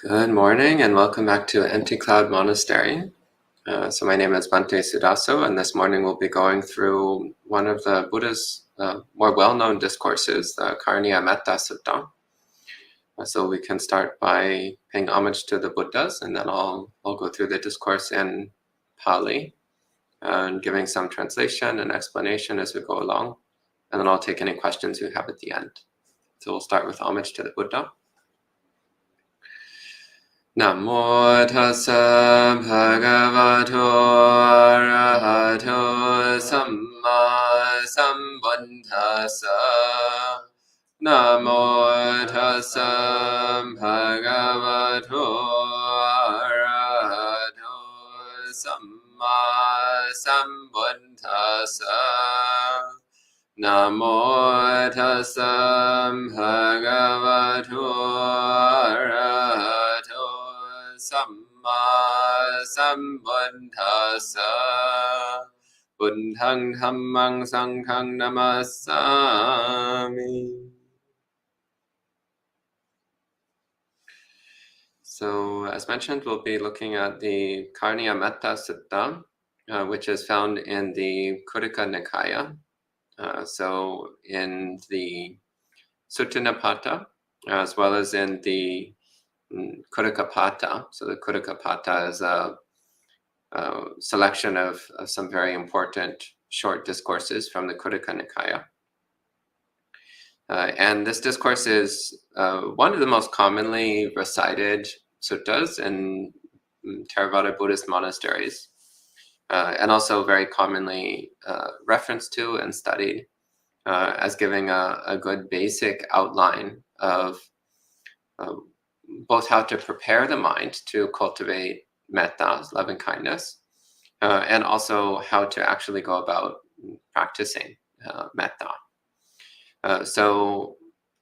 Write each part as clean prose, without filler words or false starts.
Good morning and welcome back to Empty Cloud Monastery. So my name is Bhante Suddhaso, and this morning we'll be going through one of the Buddha's more well-known discourses, the Karaniya-Metta Sutta. So we can start by paying homage to the Buddhas, and then I'll go through the discourse in Pali and giving some translation and explanation as we go along. And then I'll take any questions you have at the end. So we'll start with homage to the Buddha. Namo tassa bhagavato arahato samma sambuddhassa. Namo tassa bhagavato arahato samma sambuddhassa. Namo tassa bhagavato arahato samma sambuddhassa. Buddhang dhammang sanghang namassami. So, as mentioned, we'll be looking at the Karaniya-Metta Sutta, which is found in the Khuddaka Nikaya. So, in the Sutta Nipata, as well as in the Khuddaka. So the Khuddaka is a selection of some very important short discourses from the Khuddaka Nikaya. And this discourse is one of the most commonly recited suttas in Theravada Buddhist monasteries, and also very commonly referenced to and studied as giving a good basic outline of both how to prepare the mind to cultivate metta, loving kindness, and also how to actually go about practicing metta. So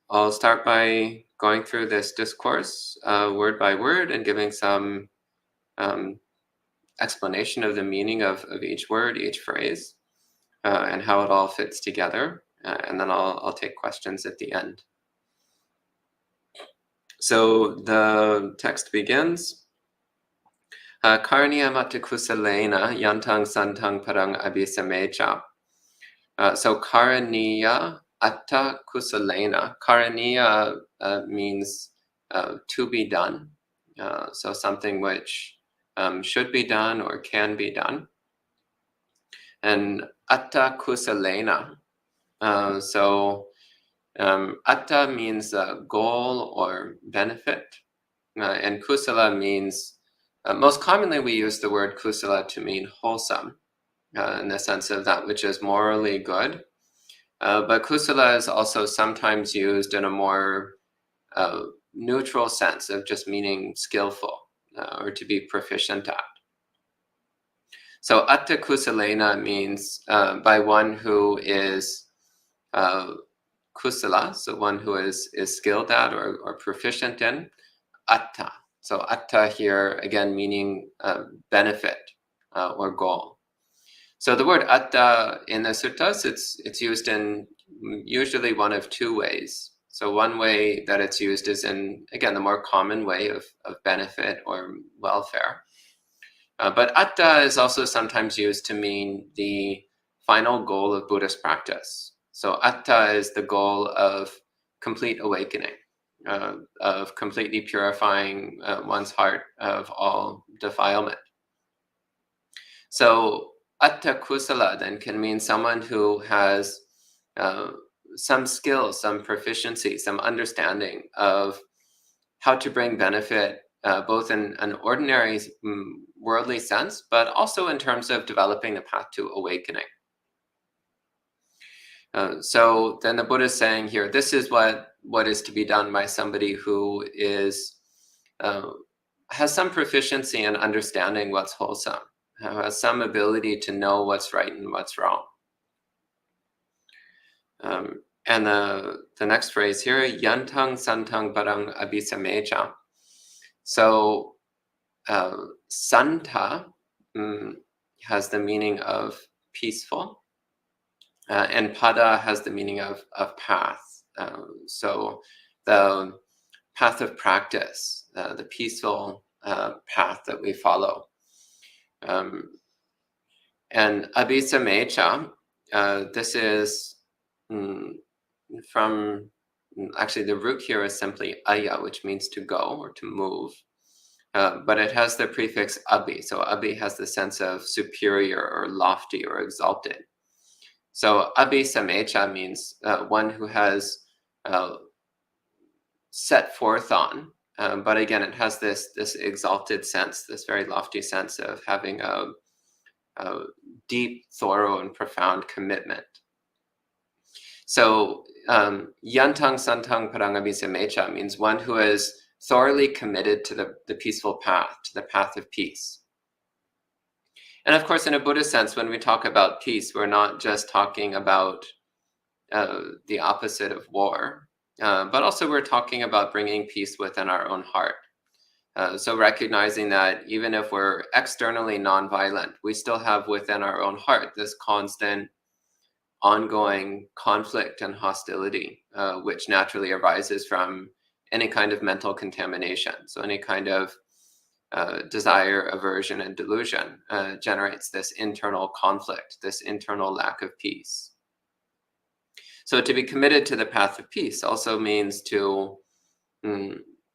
I'll start by going through this discourse word by word and giving some explanation of the meaning of each word, each phrase, and how it all fits together. And then I'll take questions at the end. So the text begins, Karaniya-Metta Kusalena yantang santang parang abhisamecha. So Karaniya atta kusalena. Karaniya means to be done. So something which should be done or can be done. And atta kusalena. Atta means goal or benefit, and kusala means, most commonly we use the word kusala to mean wholesome, in the sense of that which is morally good. But kusala is also sometimes used in a more neutral sense of just meaning skillful or to be proficient at. So atta kusalena means by one who is kusala, so one who is skilled at or proficient in, atta. So atta here, again, meaning benefit or goal. So the word atta in the suttas, it's used in usually one of two ways. So one way that it's used is in, again, the more common way of benefit or welfare. But atta is also sometimes used to mean the final goal of Buddhist practice. So atta is the goal of complete awakening, of completely purifying one's heart of all defilement. So atta kusala then can mean someone who has some skill, some proficiency, some understanding of how to bring benefit both in an ordinary worldly sense, but also in terms of developing the path to awakening. So then the Buddha is saying here, this is what is to be done by somebody who is has some proficiency in understanding what's wholesome, has some ability to know what's right and what's wrong. And the next phrase here, yantang santang parang abhisamecha. So santa has the meaning of peaceful. And pada has the meaning of path. So the path of practice, the peaceful path that we follow. And abhisamecha, this is from, actually the root here is simply aya, which means to go or to move. But it has the prefix abhi. So abhi has the sense of superior or lofty or exalted. So abhisamecha means one who has set forth on. But again, it has this exalted sense, this very lofty sense of having a deep, thorough, and profound commitment. So yantang santang parangabhisamecha means one who is thoroughly committed to the peaceful path, to the path of peace. And of course, in a Buddhist sense, when we talk about peace, we're not just talking about the opposite of war, but also we're talking about bringing peace within our own heart. So recognizing that even if we're externally nonviolent, we still have within our own heart this constant, ongoing conflict and hostility, which naturally arises from any kind of mental contamination. So any kind of desire, aversion, and delusion generates this internal conflict, this internal lack of peace. So to be committed to the path of peace also means to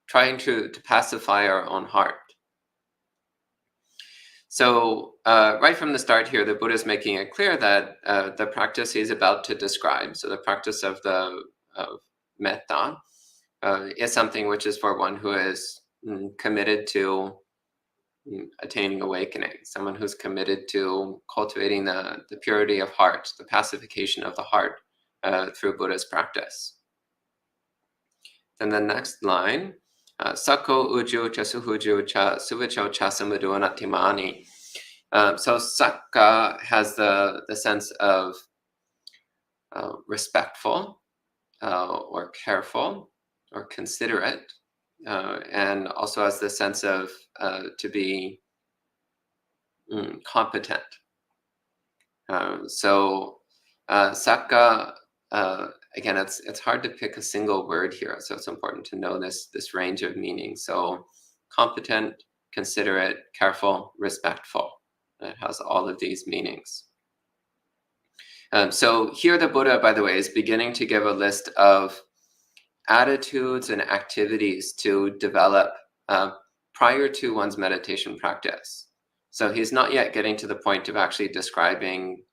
trying to pacify our own heart. So right from the start here, the Buddha is making it clear that the practice he's about to describe, so the practice of metta, is something which is for one who is committed to attaining awakening, someone who's committed to cultivating the purity of heart, the pacification of the heart through Buddha's practice. Then the next line, Sakko uju cha suhuju cha suvicho cha samudu anatimani. So sakka has the sense of respectful or careful or considerate, and also has the sense of to be competent. So sakka, again, it's hard to pick a single word here, so it's important to know this range of meaning. So competent, considerate, careful, respectful. It has all of these meanings. So here the Buddha, by the way, is beginning to give a list of attitudes and activities to develop prior to one's meditation practice. So he's not yet getting to the point of actually describing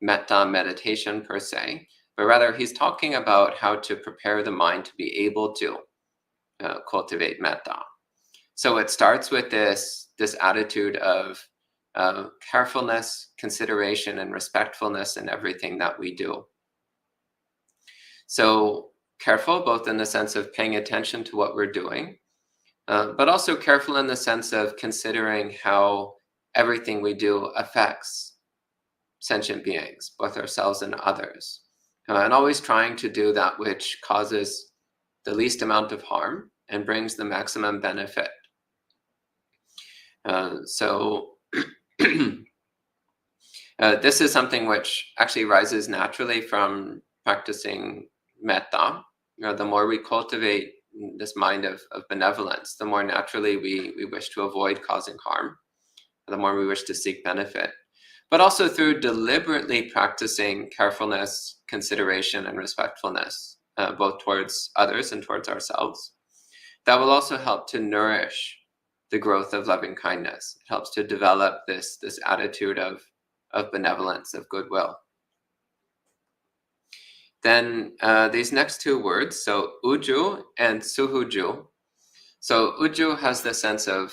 metta meditation per se, but rather he's talking about how to prepare the mind to be able to cultivate metta. So it starts with this attitude of carefulness, consideration, and respectfulness in everything that we do. So careful, both in the sense of paying attention to what we're doing, but also careful in the sense of considering how everything we do affects sentient beings, both ourselves and others. And always trying to do that which causes the least amount of harm and brings the maximum benefit. So this is something which actually rises naturally from practicing metta. The more we cultivate this mind of benevolence, the more naturally we wish to avoid causing harm, the more we wish to seek benefit. But also through deliberately practicing carefulness, consideration, and respectfulness, both towards others and towards ourselves. That will also help to nourish the growth of loving kindness. It helps to develop this attitude of benevolence, of goodwill. Then these next two words, so uju and suhuju. So uju has the sense of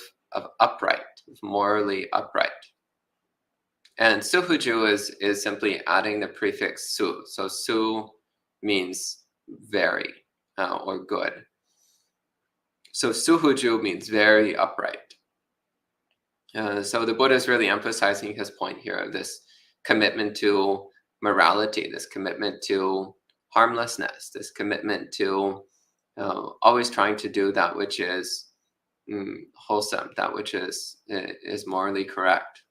upright, of morally upright. And suhuju is simply adding the prefix su. So su means very or good. So suhuju means very upright. So the Buddha is really emphasizing his point here of this commitment to morality, this commitment to harmlessness, this commitment to always trying to do that which is wholesome, that which is morally correct.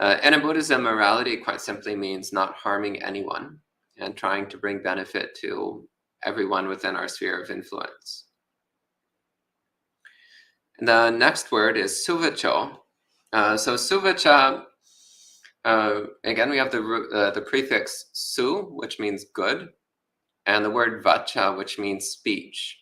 And in Buddhism, morality quite simply means not harming anyone and trying to bring benefit to everyone within our sphere of influence. The next word is suvacho. So suvacha, again, we have the prefix su, which means good, and the word vacha, which means speech.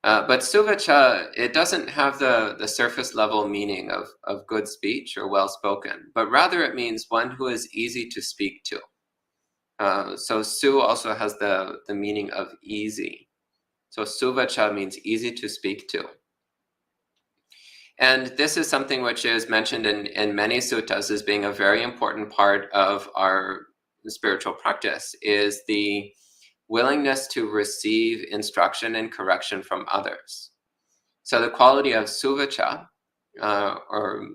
But suvacha, it doesn't have the surface level meaning of good speech or well spoken, but rather it means one who is easy to speak to. So su also has the meaning of easy. So suvacha means easy to speak to. And this is something which is mentioned in many suttas as being a very important part of our spiritual practice, is the willingness to receive instruction and correction from others. So the quality of suvacha, or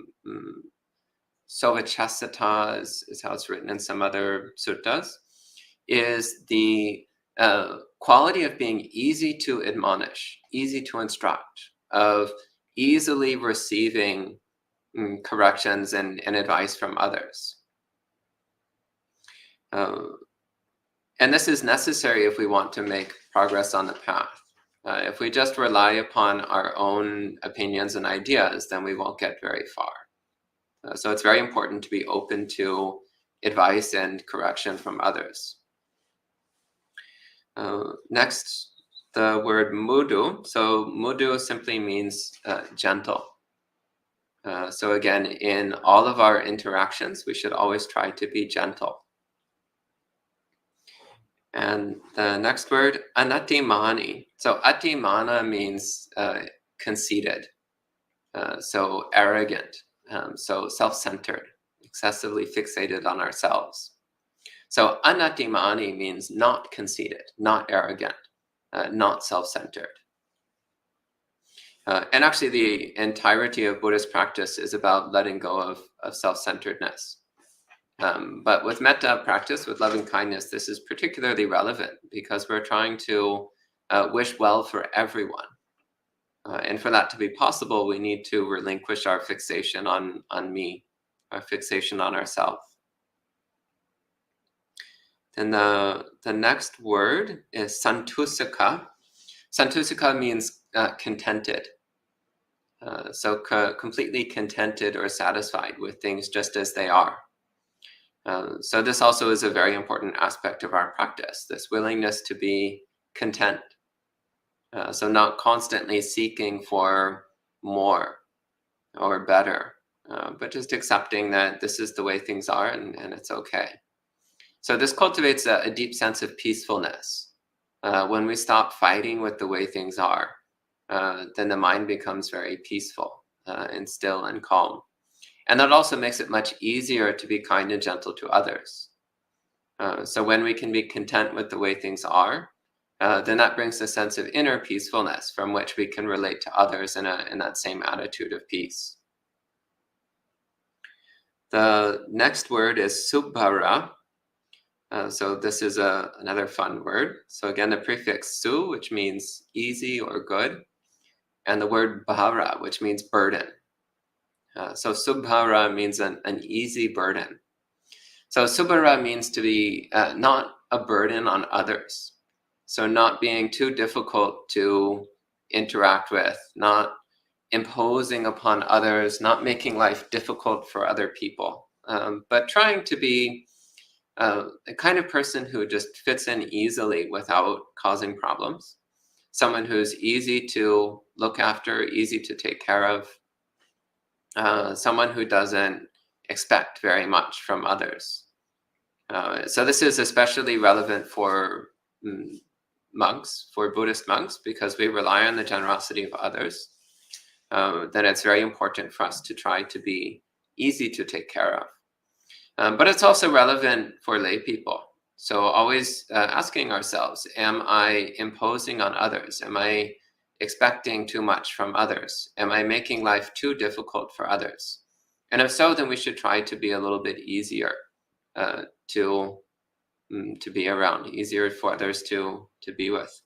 sovachasata is how it's written in some other suttas, is the quality of being easy to admonish, easy to instruct, of easily receiving corrections and advice from others. And this is necessary if we want to make progress on the path. If we just rely upon our own opinions and ideas, then we won't get very far. So it's very important to be open to advice and correction from others. Next, the word mudu. So mudu simply means gentle. So again, in all of our interactions, we should always try to be gentle. And the next word, anatimani. So atimana means conceited, so arrogant, so self-centered, excessively fixated on ourselves. So anatimani means not conceited, not arrogant, not self-centered. And actually the entirety of Buddhist practice is about letting go of self-centeredness. But with metta practice, with loving kindness, this is particularly relevant because we're trying to wish well for everyone. And for that to be possible, we need to relinquish our fixation on me, our fixation on ourselves. Then the next word is santusika. Santusika means contented. So completely contented or satisfied with things just as they are. So this also is a very important aspect of our practice, this willingness to be content. So not constantly seeking for more or better, but just accepting that this is the way things are and it's okay. So this cultivates a deep sense of peacefulness. When we stop fighting with the way things are, then the mind becomes very peaceful and still and calm. And that also makes it much easier to be kind and gentle to others. So when we can be content with the way things are, then that brings a sense of inner peacefulness from which we can relate to others in that same attitude of peace. The next word is subhara. So this is another fun word. So again, the prefix su, which means easy or good, and the word bhara, which means burden. So subhara means an easy burden. So subhara means to be not a burden on others. So not being too difficult to interact with, not imposing upon others, not making life difficult for other people, but trying to be the kind of person who just fits in easily without causing problems. Someone who's easy to look after, easy to take care of. Someone who doesn't expect very much from others. So this is especially relevant for monks, for Buddhist monks, because we rely on the generosity of others. Then it's very important for us to try to be easy to take care of. But it's also relevant for lay people. So always asking ourselves, am I imposing on others? Am I expecting too much from others? Am I making life too difficult for others? And if so, then we should try to be a little bit easier to be around, easier for others to be with.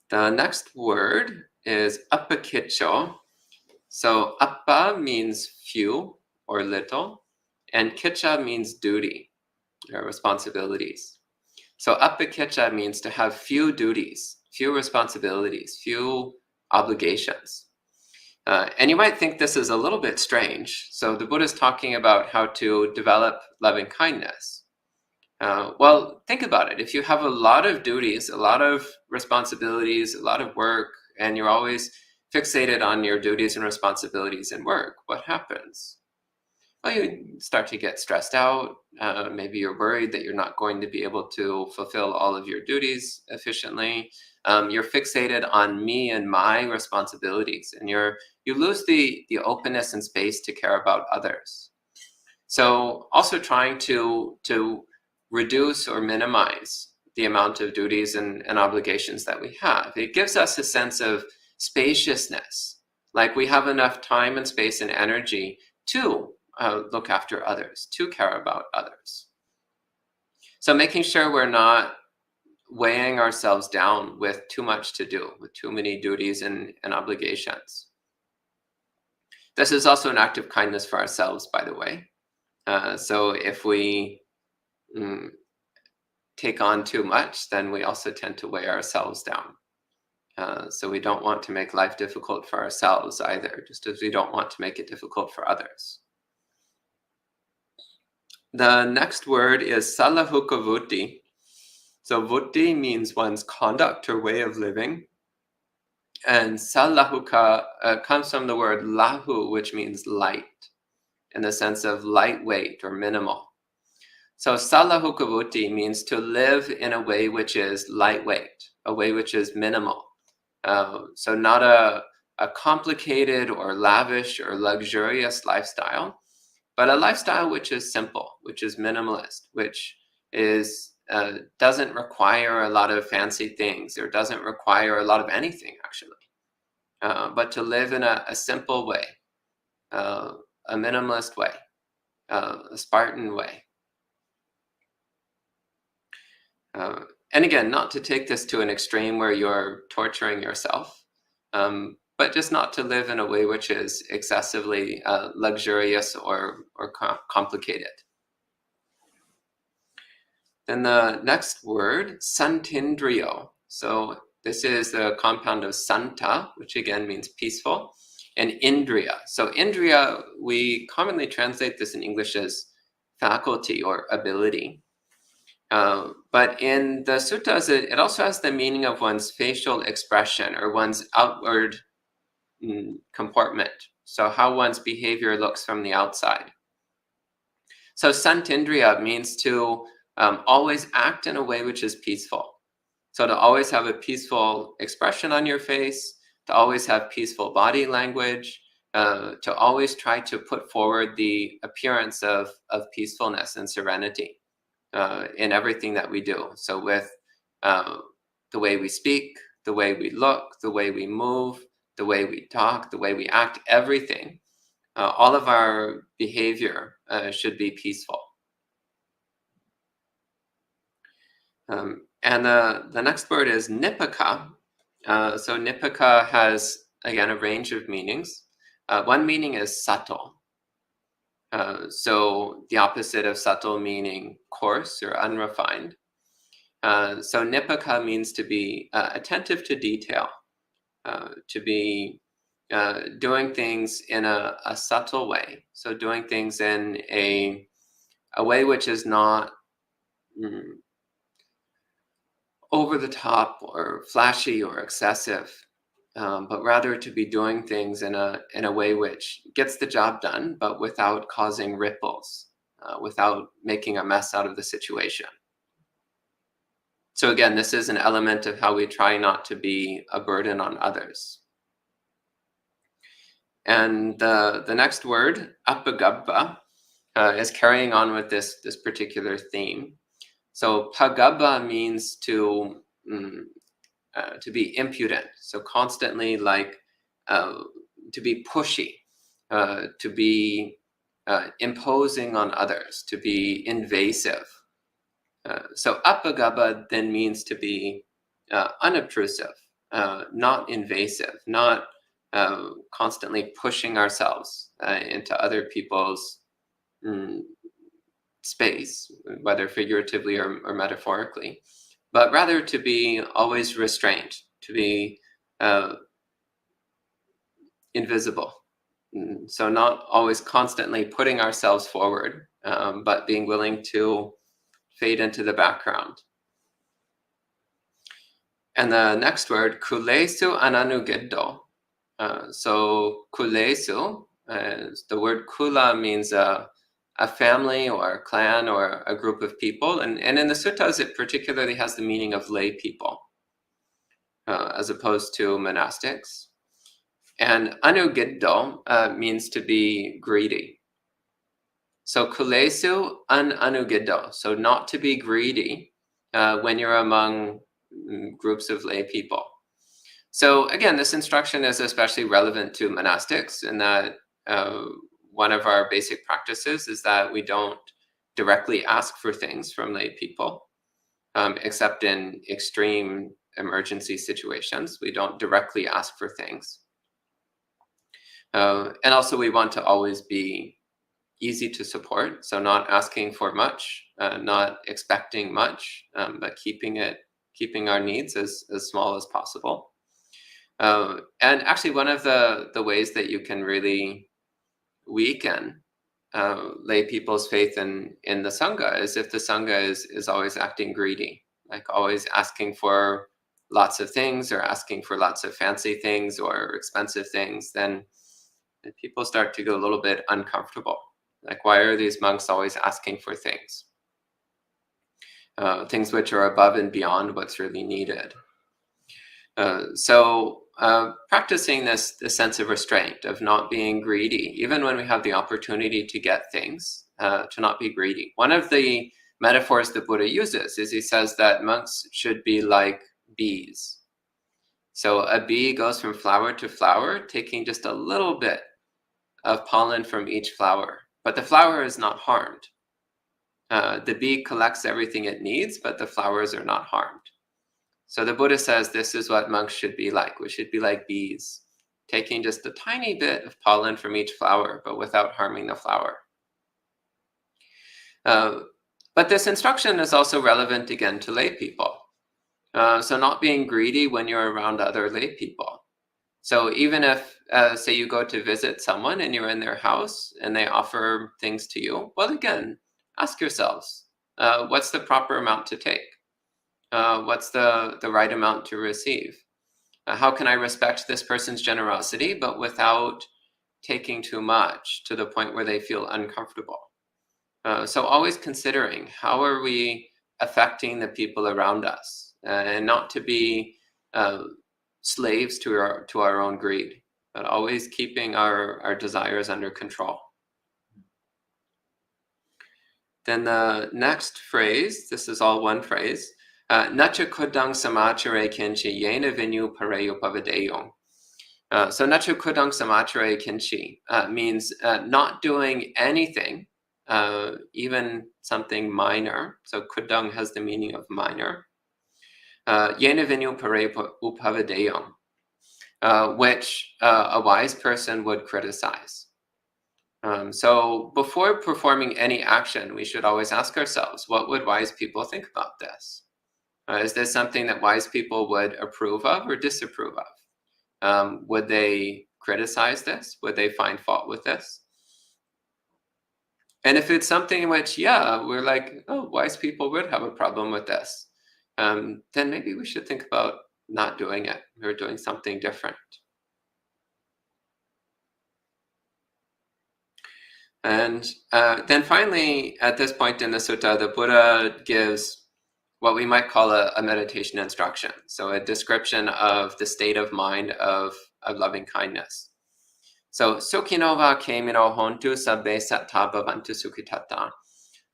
The next word is appakicho. So appa means few or little, and kicha means duty or responsibilities. So appakicha means to have few duties, few responsibilities, few obligations. And you might think this is a little bit strange. So the Buddha is talking about how to develop loving kindness. Well, think about it. If you have a lot of duties, a lot of responsibilities, a lot of work, and you're always fixated on your duties and responsibilities and work, what happens? Well, you start to get stressed out. Maybe you're worried that you're not going to be able to fulfill all of your duties efficiently. You're fixated on me and my responsibilities, and you lose the openness and space to care about others. So also trying to reduce or minimize the amount of duties and obligations that we have. It gives us a sense of spaciousness, like we have enough time and space and energy to look after others, to care about others. So making sure we're not weighing ourselves down with too much to do, with too many duties and obligations. This is also an act of kindness for ourselves, by the way. So if we take on too much, then we also tend to weigh ourselves down. So we don't want to make life difficult for ourselves either, just as we don't want to make it difficult for others. The next word is salahuka vutti. So vutti means one's conduct or way of living. And salahuka comes from the word lahu, which means light, in the sense of lightweight or minimal. So salahuka vutti means to live in a way which is lightweight, a way which is minimal. So not a complicated or lavish or luxurious lifestyle, but a lifestyle which is simple, which is minimalist, which is doesn't require a lot of fancy things, or doesn't require a lot of anything, actually. But to live in a simple way, a minimalist way, a Spartan way. And again, not to take this to an extreme where you're torturing yourself, but just not to live in a way which is excessively luxurious or complicated. Then the next word, santindriyo. So this is the compound of santa, which again means peaceful, and indriya. So indriya, we commonly translate this in English as faculty or ability. But in the suttas, it also has the meaning of one's facial expression or one's outward comportment. So how one's behavior looks from the outside. So santindriya means to always act in a way which is peaceful. So to always have a peaceful expression on your face, to always have peaceful body language, to always try to put forward the appearance of peacefulness and serenity in everything that we do. So with the way we speak, the way we look, the way we move, the way we talk, the way we act, everything, all of our behavior should be peaceful. And the next word is nipaka. So nipaka has, again, a range of meanings. One meaning is subtle. So the opposite of subtle meaning coarse or unrefined. So nipaka means to be attentive to detail, to be doing things in a subtle way. So doing things in a way which is not over the top or flashy or excessive, but rather to be doing things in a way which gets the job done, but without causing ripples, without making a mess out of the situation. So again, this is an element of how we try not to be a burden on others. And the next word, apagabba, is carrying on with this particular theme. So pagabba means to be impudent, so constantly to be pushy, to be imposing on others, to be invasive. So apagabba then means to be unobtrusive, not invasive, not constantly pushing ourselves into other people's space, whether figuratively or metaphorically, but rather to be always restrained, to be invisible. So not always constantly putting ourselves forward, but being willing to fade into the background. And the next word, kulesu ananugiddo. So kulesu, the word kula means a family or a clan or a group of people. And in the suttas, it particularly has the meaning of lay people, as opposed to monastics. And anugiddo means to be greedy. So kulesu anugiddo, so not to be greedy when you're among groups of lay people. So again, this instruction is especially relevant to monastics in that one of our basic practices is that we don't directly ask for things from lay people, except in extreme emergency situations. We don't directly ask for things. And also we want to always be easy to support, so not asking for much, not expecting much, but keeping our needs as small as possible. And actually, one of the ways that you can really weaken lay people's faith in the Sangha is if the Sangha is always acting greedy, like always asking for lots of things or asking for lots of fancy things or expensive things, then people start to get a little bit uncomfortable. Like, why are these monks always asking for things? Things which are above and beyond what's really needed. So practicing this sense of restraint, of not being greedy, even when we have the opportunity to get things, to not be greedy. One of the metaphors the Buddha uses is he says that monks should be like bees. So a bee goes from flower to flower, taking just a little bit of pollen from each flower, but the flower is not harmed. The bee collects everything it needs, but the flowers are not harmed. So the Buddha says this is what monks should be like. We should be like bees, taking just a tiny bit of pollen from each flower, but without harming the flower. But this instruction is also relevant again to lay people. So not being greedy when you're around other lay people. So even if, say, you go to visit someone and you're in their house and they offer things to you, well, again, ask yourselves, what's the proper amount to take? What's the right amount to receive? How can I respect this person's generosity, but without taking too much to the point where they feel uncomfortable? So always considering how are we affecting the people around us, and not to be slaves to our own greed, but always keeping our desires under control. Then the next phrase, this is all one phrase, Nacha kudang samachare kinchi yena vinu pareyo pavadeyong. So nacha kudang samachare kinchi means not doing anything, even something minor. So kudang has the meaning of minor. Yena vinu pareyo upavadeyong, which a wise person would criticize. So before performing any action, we should always ask ourselves, what would wise people think about this? Is this something that wise people would approve of or disapprove of? Would they criticize this? Would they find fault with this? And if it's something which, we're like, oh, wise people would have a problem with this, then maybe we should think about not doing it or doing something different. And then finally, at this point in the sutta, the Buddha gives what we might call a meditation instruction. So a description of the state of mind of loving kindness. So sukhinova kemino hontu sabbe satta bhavantu sukhitata.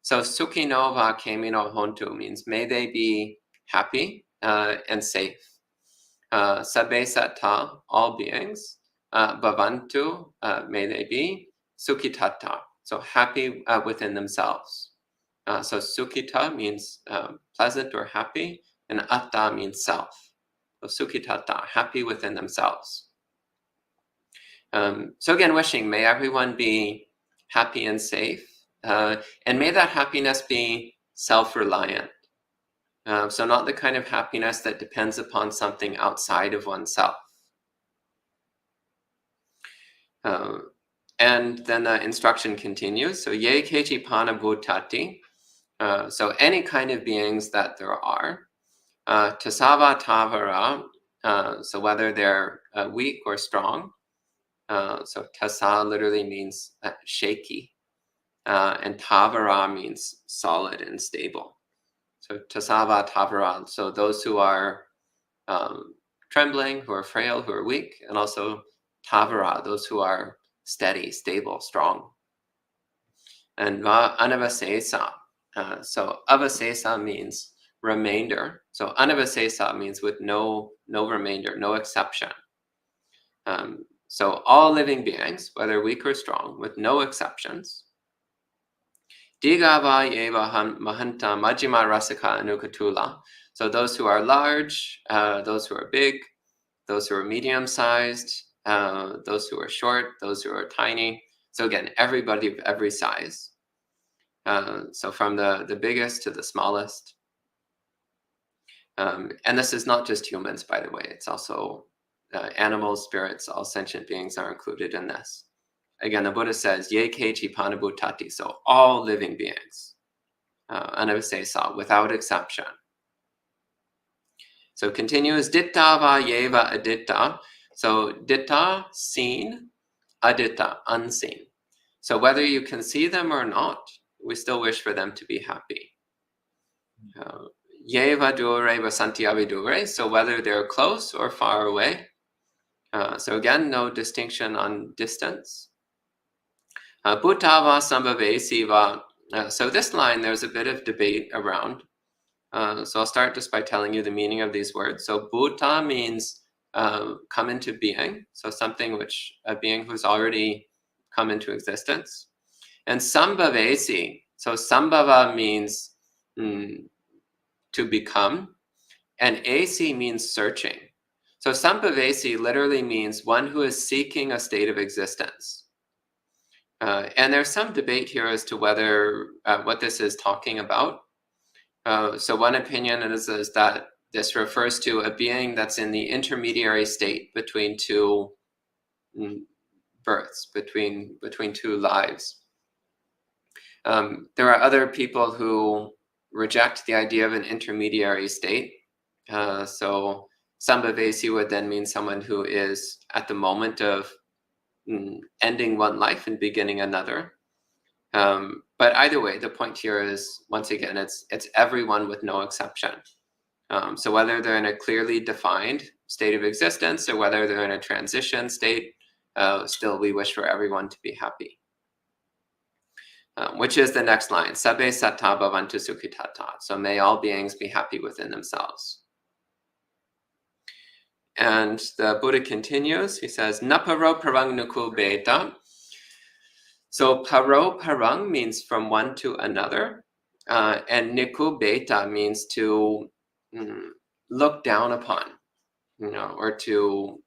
So sukhinova kemino hontu means may they be happy and safe. Sabbe satta, all beings. Bhavantu, may they be. Sukhitata, so happy within themselves. So sukhita means pleasant or happy, and atta means self. So sukhitata, happy within themselves. So again, wishing, may everyone be happy and safe, and may that happiness be self-reliant. So not the kind of happiness that depends upon something outside of oneself. And then the instruction continues. So ye kechi pana bhutati. So any kind of beings that there are. Tasava tavara. So whether they're weak or strong. So tasa literally means shaky. And tavara means solid and stable. So tasava tavara. So those who are trembling, who are frail, who are weak, and also tavara, those who are steady, stable, strong. And va anavasesa. So avasesa means remainder. So anavasesa means with no remainder, no exception. So all living beings, whether weak or strong, with no exceptions. Digava yeva mahanta majima rasika anukatula. So those who are large, those who are big, those who are medium-sized, those who are short, those who are tiny. So again, everybody of every size. So from the biggest to the smallest. And this is not just humans, by the way. It's also animals, spirits, all sentient beings are included in this. Again, the Buddha says, ye kechi panabhutati, so all living beings. Anavasesa, without exception. So continues, ditta va yeva aditta. So ditta, seen, aditta, unseen. So whether you can see them or not, we still wish for them to be happy. Yeva dure vasanti avidure. So whether they're close or far away. So again, no distinction on distance. Bhutava sambhavesi va. So this line, there's a bit of debate around. So I'll start just by telling you the meaning of these words. So bhuta means come into being. So something which, a being who's already come into existence. And sambhavesi, so sambhava means to become. And asi means searching. So sambhavesi literally means one who is seeking a state of existence. And there's some debate here as to whether what this is talking about. So one opinion is that this refers to a being that's in the intermediary state between two births, between two lives. There are other people who reject the idea of an intermediary state. So sambhavesi would then mean someone who is at the moment of ending one life and beginning another. But either way, the point here is, once again, it's everyone with no exception. So whether they're in a clearly defined state of existence or whether they're in a transition state, still we wish for everyone to be happy. Which is the next line, Sabbe satta bhavantu sukhitata. So may all beings be happy within themselves. And the Buddha continues, he says, Naparo parang nuku beta. So paro parang means from one to another. And niku beta means to look down upon, or to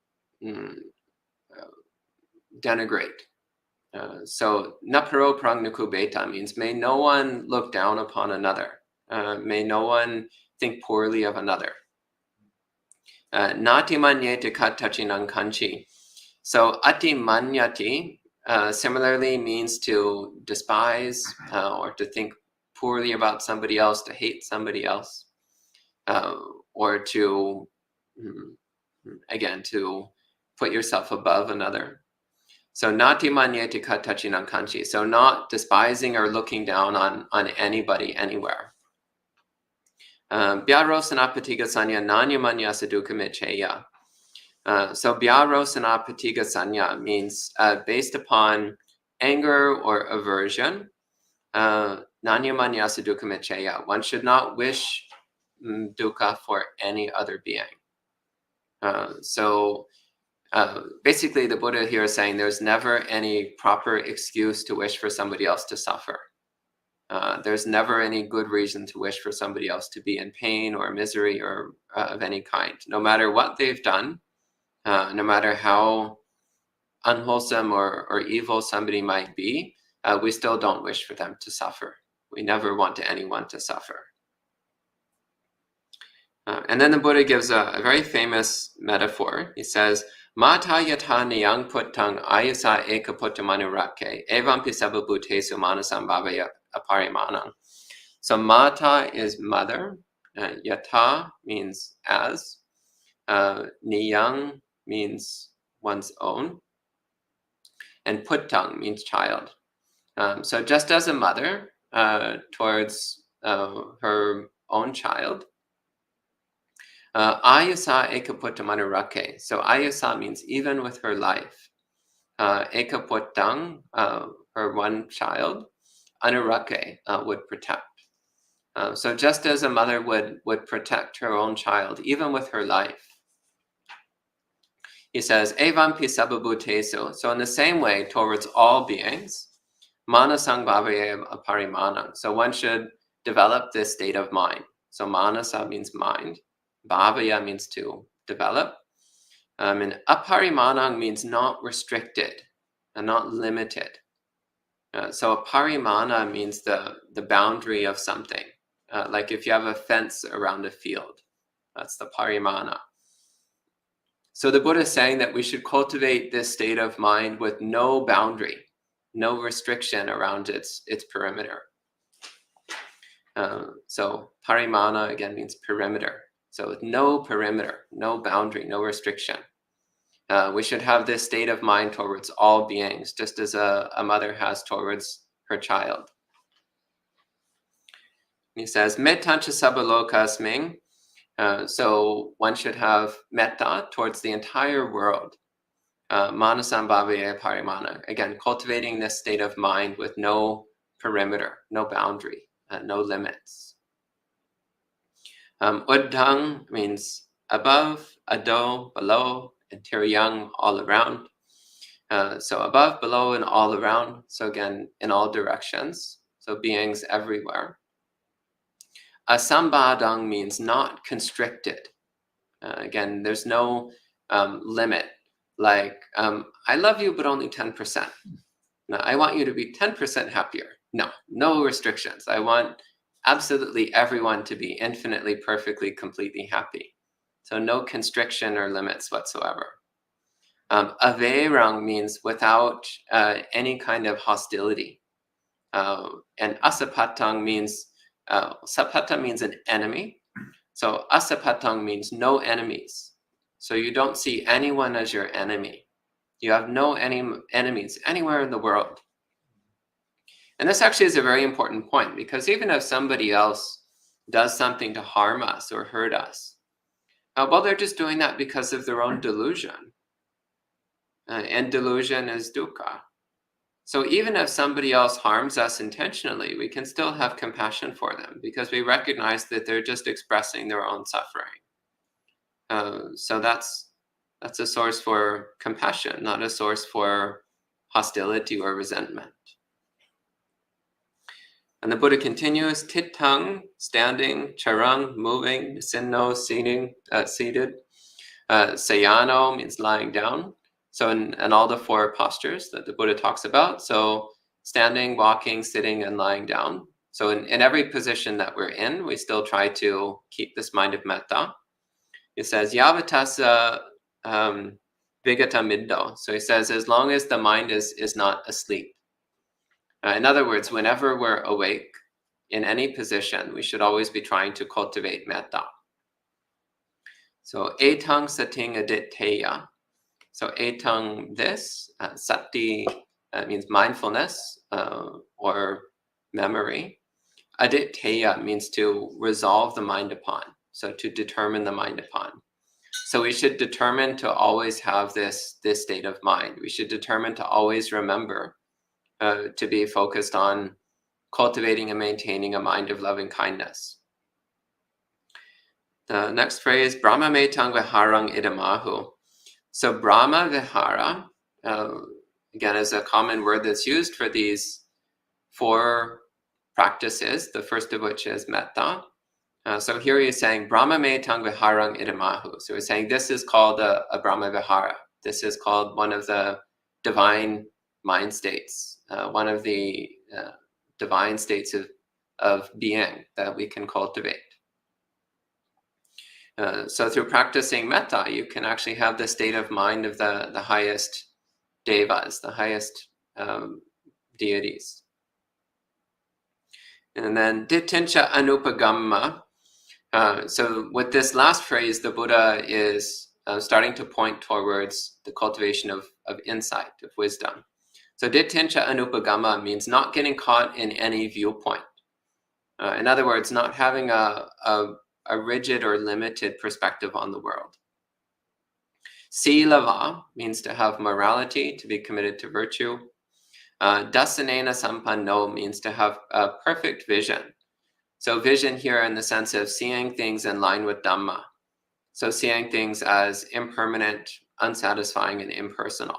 denigrate. So naparo parang nuku beta means may no one look down upon another. May no one think poorly of another. Nati manyete katachinang kanchi. So ati manyati similarly means to despise or to think poorly about somebody else, to hate somebody else, or to, again, to put yourself above another. So nati manyete katachinang kanchi. So not despising or looking down on anybody anywhere. Byarosana patiga sanya nanya manya saduka mecheya. So byarosana patiga sanya means based upon anger or aversion. Nanya manya saduka mecheya. One should not wish dukkha for any other being. So basically the Buddha here is saying there's never any proper excuse to wish for somebody else to suffer. There's never any good reason to wish for somebody else to be in pain or misery or of any kind. No matter what they've done, no matter how unwholesome or evil somebody might be, we still don't wish for them to suffer. We never want anyone to suffer. And then the Buddha gives a very famous metaphor. He says, Mata yatha niyang puttang ayasa eka puttamanurake evampi sababhutesu manasam bhavaya aparimanang. So mata is mother, yatha means as, niyang means one's own, and puttang means child. So just as a mother towards her own child, ayasa ekaputtamanurake. So ayasa means even with her life. Ekaputtang, her one child, anurake, would protect. So just as a mother would protect her own child, even with her life. He says, Evampi sababhutesu. So in the same way, towards all beings, manasang bhavaya aparimanang. So one should develop this state of mind. So manasa means mind. Bhavaya means to develop. And aparimanang means not restricted and not limited. So aparimana means the boundary of something. Like if you have a fence around a field, that's the parimana. So the Buddha is saying that we should cultivate this state of mind with no boundary, no restriction around its perimeter. So parimana again means perimeter. So with no perimeter, no boundary, no restriction. We should have this state of mind towards all beings, just as a mother has towards her child. He says, Mettancha sabalokasming. So one should have metta towards the entire world. Manasam bhavaya parimana. Again, cultivating this state of mind with no perimeter, no boundary, no limits. Uddhang means above, ado, below, and tiryang, all around. So above, below, and all around. So again, in all directions. So beings everywhere. Asambhadang means not constricted. Again, there's no limit. Like, I love you, but only 10%. No, I want you to be 10% happier. No restrictions. I want absolutely everyone to be infinitely, perfectly, completely happy. So no constriction or limits whatsoever. Aveirang means without any kind of hostility. And asapatang means, sapata means an enemy. So asapatang means no enemies. So you don't see anyone as your enemy. You have no enemies anywhere in the world. And this actually is a very important point, because even if somebody else does something to harm us or hurt us, well, they're just doing that because of their own delusion. And delusion is dukkha. So even if somebody else harms us intentionally, we can still have compassion for them, because we recognize that they're just expressing their own suffering. So that's a source for compassion, not a source for hostility or resentment. And the Buddha continues, Tittang, standing, charang, moving, sinno, seated. Sayano means lying down. So in all the four postures that the Buddha talks about, so standing, walking, sitting, and lying down. So in every position that we're in, we still try to keep this mind of metta. It says, Yavatasa vigata middo. So he says, as long as the mind is not asleep. In other words, whenever we're awake in any position, we should always be trying to cultivate metta. So etang sating aditteya. So etang, this, sati means mindfulness or memory. Aditteya means to resolve the mind upon, so to determine the mind upon. So we should determine to always have this state of mind. We should determine to always remember to be focused on cultivating and maintaining a mind of loving kindness. The next phrase, Brahma metang viharang idamahu. So Brahma vihara, again, is a common word that's used for these four practices, the first of which is metta. So here he is saying, Brahma metang viharang idamahu. So he's saying this is called a Brahma vihara. This is called one of the divine mind states, one of the divine states of being that we can cultivate. So through practicing metta, you can actually have the state of mind of the highest devas, the highest deities. And then dittincha anupagamma. So with this last phrase, the Buddha is starting to point towards the cultivation of insight, of wisdom. So dittincha anupagamma means not getting caught in any viewpoint. In other words, not having a rigid or limited perspective on the world. Silava means to have morality, to be committed to virtue. Dasanena sampanno means to have a perfect vision. So vision here in the sense of seeing things in line with Dhamma. So seeing things as impermanent, unsatisfying, and impersonal.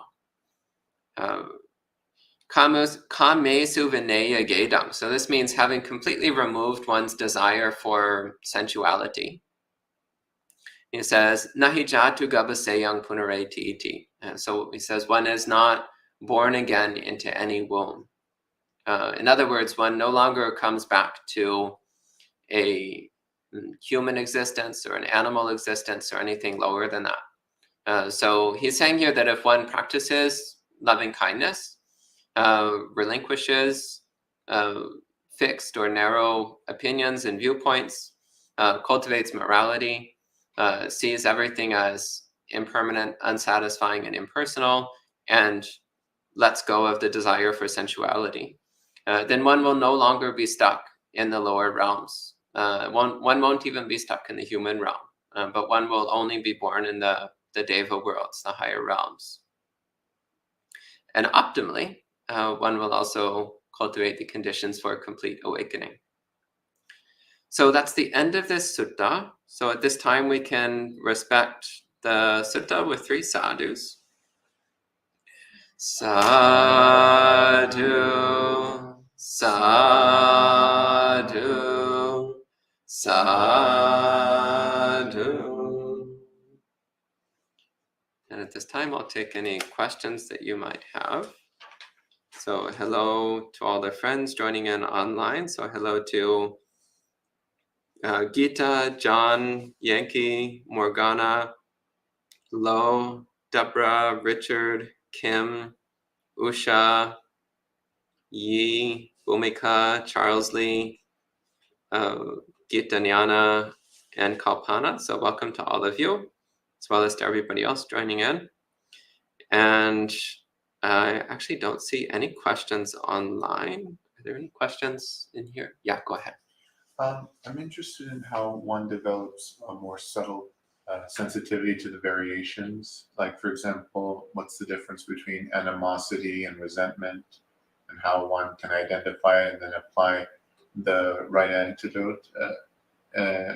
Kamesu vinaya gedam. So this means having completely removed one's desire for sensuality. He says, Nahi jatu gabaseyang punareti iti. So he says, one is not born again into any womb. In other words, one no longer comes back to a human existence or an animal existence or anything lower than that. So he's saying here that if one practices loving kindness, relinquishes fixed or narrow opinions and viewpoints, cultivates morality, sees everything as impermanent, unsatisfying, and impersonal, and lets go of the desire for sensuality, then one will no longer be stuck in the lower realms. One won't even be stuck in the human realm, but one will only be born in the Deva worlds, the higher realms. And optimally, one will also cultivate the conditions for complete awakening. So that's the end of this sutta. So at this time, we can respect the sutta with 3 sadhus. Sadhu, sadhu, sadhu. And at this time, I'll take any questions that you might have. So hello to all the friends joining in online. So hello to Gita, John, Yankee, Morgana, Lo, Deborah, Richard, Kim, Usha, Yi, Bhumika, Charles Lee, Gita Nyana, and Kalpana. So welcome to all of you, as well as to everybody else joining in. And I actually don't see any questions online. Are there any questions in here? Yeah, go ahead. I'm interested in how one develops a more subtle sensitivity to the variations. Like, for example, what's the difference between animosity and resentment, and how one can identify it and then apply the right antidote?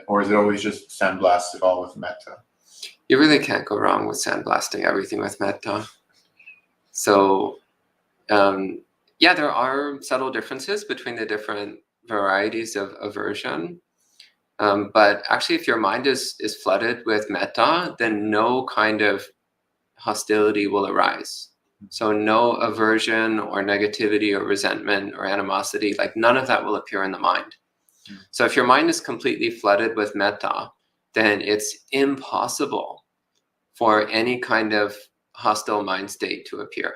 Or is it always just sandblast it all with metta? You really can't go wrong with sandblasting everything with metta. So, yeah, there are subtle differences between the different varieties of aversion. But actually, if your mind is flooded with metta, then no kind of hostility will arise. So no aversion or negativity or resentment or animosity, like none of that will appear in the mind. So if your mind is completely flooded with metta, then it's impossible for any kind of hostile mind state to appear.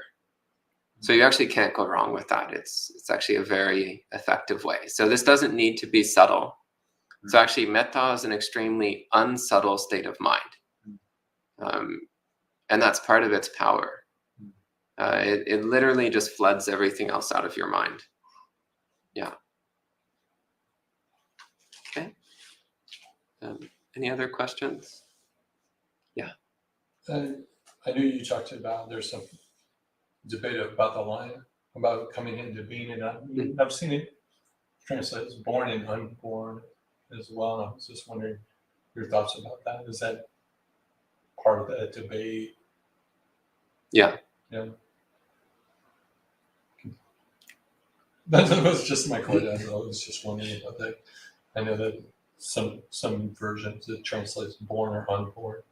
So you actually can't go wrong with that. It's actually a very effective way. So this doesn't need to be subtle. So actually metta is an extremely unsubtle state of mind. And that's part of its power. It literally just floods everything else out of your mind. Yeah. Okay. Any other questions? Yeah. I know you talked about there's some debate about the line, about coming into being, and I've seen it translated as born and unborn as well. And I was just wondering your thoughts about that. Is that part of that debate? Yeah. Yeah. That was just my question. I was just wondering about that. I know that some versions it translates born or unborn.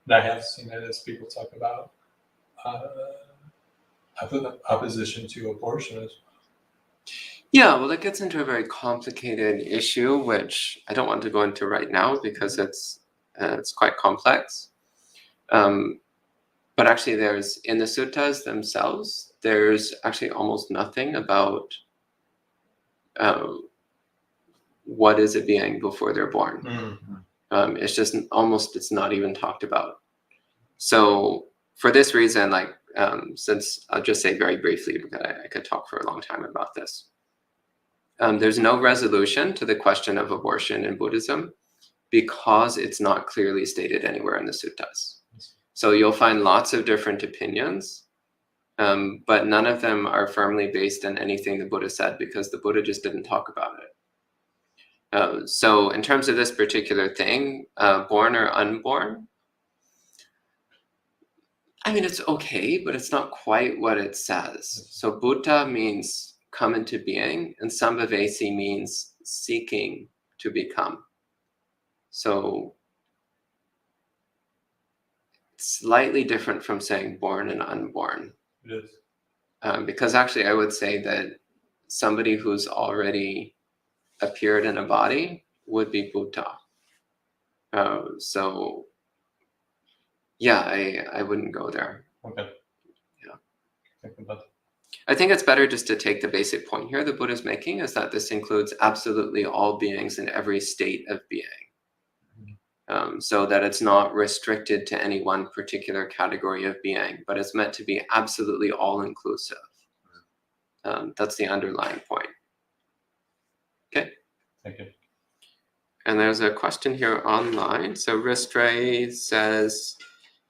And I have seen that as people talk about opposition to abortion as well. Yeah, well, that gets into a very complicated issue, which I don't want to go into right now because it's It's quite complex. But actually there's, in the suttas themselves, there's actually almost nothing about what is a being before they're born. It's just almost, it's not even talked about. So for this reason, like, since I'll just say very briefly, because I could talk for a long time about this. There's no resolution to the question of abortion in Buddhism because it's not clearly stated anywhere in the suttas. So you'll find lots of different opinions, but none of them are firmly based on anything the Buddha said because the Buddha just didn't talk about it. So in terms of this particular thing, born or unborn, I mean, it's okay, but it's not quite what it says. So Buddha means come into being, and Sambhavesi means seeking to become. So it's slightly different from saying born and unborn. It is. Because actually I would say that somebody who's already appeared in a body would be Buddha. So yeah, I wouldn't go there. Okay. Yeah. Think about that. I think it's better just to take the basic point here the Buddha's making is that this includes absolutely all beings in every state of being. So that it's not restricted to any one particular category of being, but it's meant to be absolutely all-inclusive. That's the underlying point. Okay. Thank you. And there's a question here online. So Ristray says,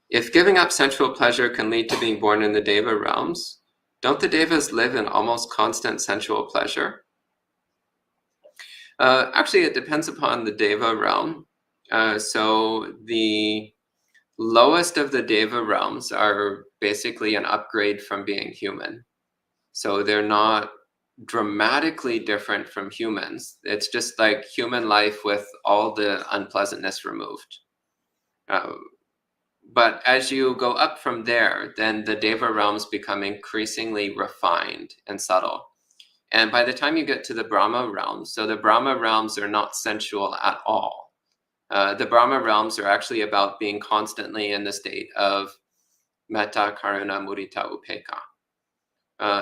if giving up sensual pleasure can lead to being born in the Deva realms, don't the Devas live in almost constant sensual pleasure? Actually, it depends upon the Deva realm. So the lowest of the Deva realms are basically an upgrade from being human. So they're not dramatically different from humans. It's just like human life with all the unpleasantness removed. But as you go up from there, then the Deva realms become increasingly refined and subtle. And by the time you get to the Brahma realms, so the Brahma realms are not sensual at all. The Brahma realms are actually about being constantly in the state of metta, karuna, mudita, upekkha.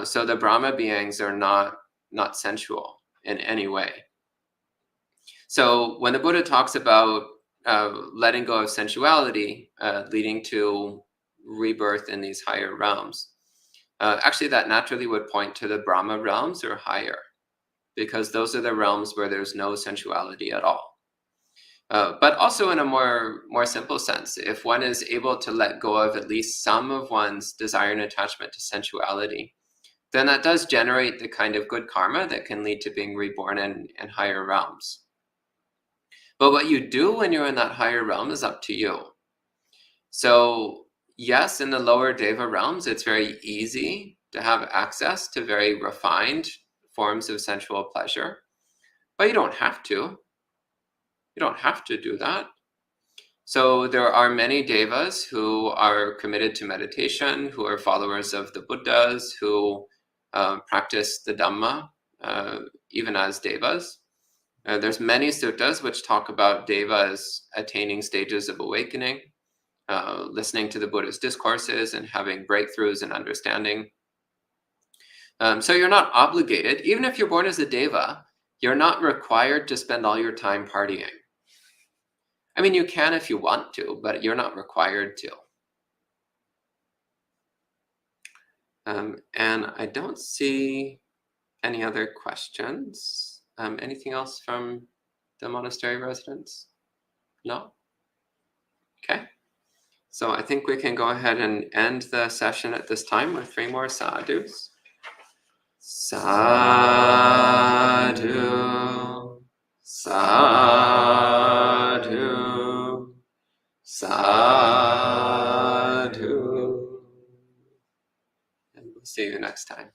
So the Brahma beings are not sensual in any way. So when the Buddha talks about letting go of sensuality, leading to rebirth in these higher realms, actually that naturally would point to the Brahma realms or higher, because those are the realms where there's no sensuality at all. But also in a more simple sense, if one is able to let go of at least some of one's desire and attachment to sensuality, then that does generate the kind of good karma that can lead to being reborn in higher realms. But what you do when you're in that higher realm is up to you. So yes, in the lower Deva realms, it's very easy to have access to very refined forms of sensual pleasure, but you don't have to. You don't have to do that. So there are many Devas who are committed to meditation, who are followers of the Buddhas, who practice the Dhamma, even as Devas. There's many suttas which talk about Devas attaining stages of awakening, listening to the Buddha's discourses and having breakthroughs in understanding. So you're not obligated, even if you're born as a Deva, you're not required to spend all your time partying. I mean, you can if you want to, but you're not required to. And I don't see any other questions. Anything else from the monastery residents? No? Okay. So I think we can go ahead and end the session at this time with 3 more sadhus. Sadhu, sadhu, sadhu. And we'll see you next time.